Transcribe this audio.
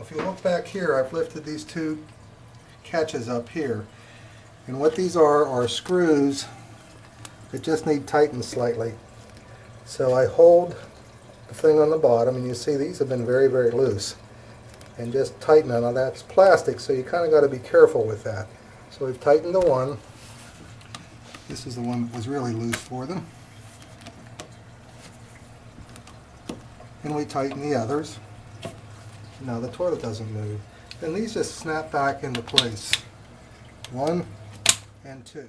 if you look back here, I've lifted these two catches up here. And what these are screws that just need tightened slightly. So I hold the thing on the bottom, and you see these have been very, very loose. And just tighten it. Now that's plastic, so you kind of got to be careful with that. So we've tightened the one. This is the one that was really loose for them. And we tighten the others. Now the toilet doesn't move. And these just snap back into place. 1 and 2.